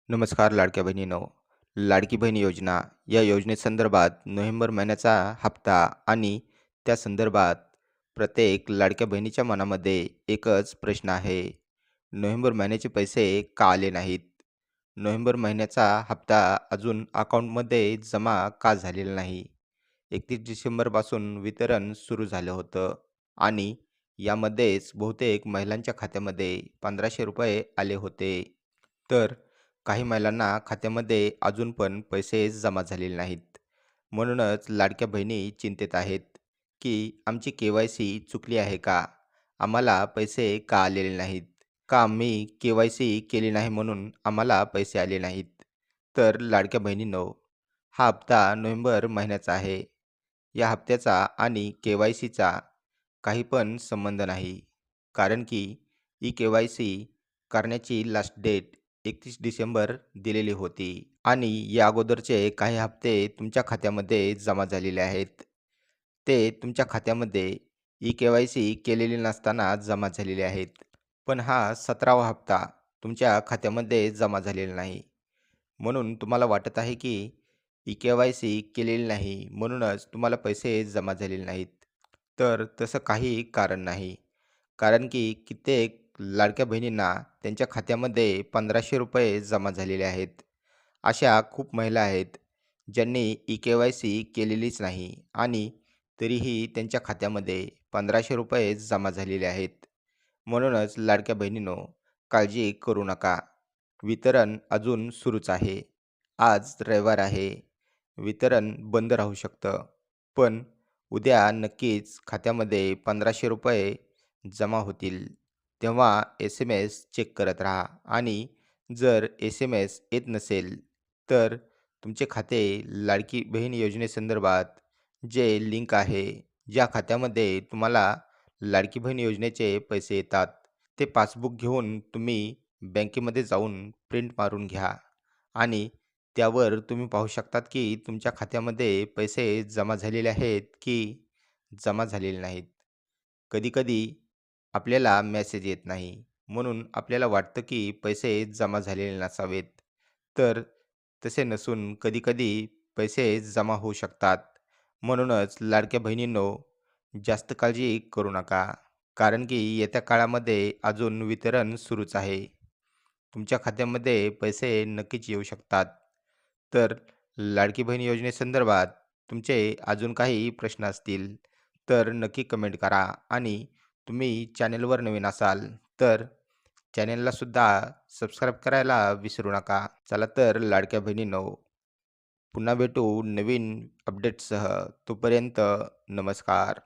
नमस्कार लाडक्या बहिणींनो. लाडकी बहीण योजना या योजनेसंदर्भात नोव्हेंबर महिन्याचा हप्ता आणि त्या संदर्भात प्रत्येक लाडक्या बहिणीच्या मनामध्ये एकच प्रश्न आहे. नोव्हेंबर महिन्याचे पैसे का आले नाहीत? नोव्हेंबर महिन्याचा हप्ता अजून अकाउंटमध्ये जमा का झालेला नाही? 31 डिसेंबरपासून वितरण सुरू झालं होतं आणि यामध्येच बहुतेक महिलांच्या खात्यामध्ये ₹1500 आले होते. तर काही महिलांना खात्यामध्ये अजून पण पैसे जमा झालेले नाहीत. म्हणूनच लाडक्या बहिणी चिंतेत आहेत, की आमची के-वाय-सी चुकली आहे का? आम्हाला पैसे का आलेले नाहीत? का आम्ही के-वाय-सी केली नाही म्हणून आम्हाला पैसे आले नाहीत? तर लाडक्या बहिणींनो, हा हप्ता नोव्हेंबर महिन्याचा आहे. या हप्त्याचा आणि के-वाय-सीचा काही पण संबंध नाही. कारण की ई-के-वाय-सी करण्याची लास्ट डेट 31 डिसेंबर दिलेली होती आणि या अगोदरचे काही हप्ते तुमच्या खात्यामध्ये जमा झालेले आहेत. ते तुमच्या खात्यामध्ये ई-के-वाय-सी केलेली नसताना जमा झालेले आहेत. पण हा 17वा हप्ता तुमच्या खात्यामध्ये जमा झालेला नाही. म्हणून तुम्हाला वाटत आहे की ई-के-वाय-सी केलेली नाही म्हणूनच तुम्हाला पैसे जमा झालेले नाहीत. तर तसं काही कारण नाही. कारण की कित्येक लाडक्या बहिणींना त्यांच्या खात्यामध्ये ₹1500 जमा झालेले आहेत. अशा खूप महिला आहेत, ज्यांनी ई-के-वाय-सी केलेलीच नाही आणि तरीही त्यांच्या खात्यामध्ये ₹1500 जमा झालेले आहेत. म्हणूनच लाडक्या बहिणींनो, काळजी करू नका. वितरण अजून सुरूच आहे. आज रविवार आहे. वितरण बंद राहू शकतं. पण उद्या नक्कीच खात्यामध्ये ₹1500 जमा होतील. तेव्हा एस-एम-एस चेक करत राहा आणि जर एस-एम-एस येत नसेल, तर तुमचे खाते लाडकी बहीण योजनेसंदर्भात जे लिंक आहे, ज्या खात्यामध्ये तुम्हाला लाडकी बहीण योजनेचे पैसे येतात, ते पासबुक घेऊन तुम्ही बँकेमध्ये जाऊन प्रिंट मारून घ्या आणि त्यावर तुम्ही पाहू शकतात की तुमच्या खात्यामध्ये पैसे जमा झालेले आहेत की जमा झालेले नाहीत. कधी-कधी आपल्याला मेसेज येत नाही. म्हणून आपल्याला वाटतं की पैसे जमा झालेले नसावेत. तर तसे नसून कधी-कधी पैसे जमा होऊ शकतात. म्हणूनच लाडक्या बहिणींनो, जास्त काळजी करू नका. कारण की येत्या काळामध्ये अजून वितरण सुरूच आहे. तुमच्या खात्यामध्ये पैसे नक्कीच येऊ शकतात. तर लाडकी बहीण योजनेसंदर्भात तुमचे अजून काही प्रश्न असतील, तर नक्की कमेंट करा आणि तुम्ही चॅनेलवर नवीन असाल, तर चॅनेलला सुद्धा सबस्क्राईब करायला विसरू नका. चला तर लाडक्या बहिणींनो, पुन्हा भेटू नवीन अपडेट्ससह. तोपर्यंत नमस्कार.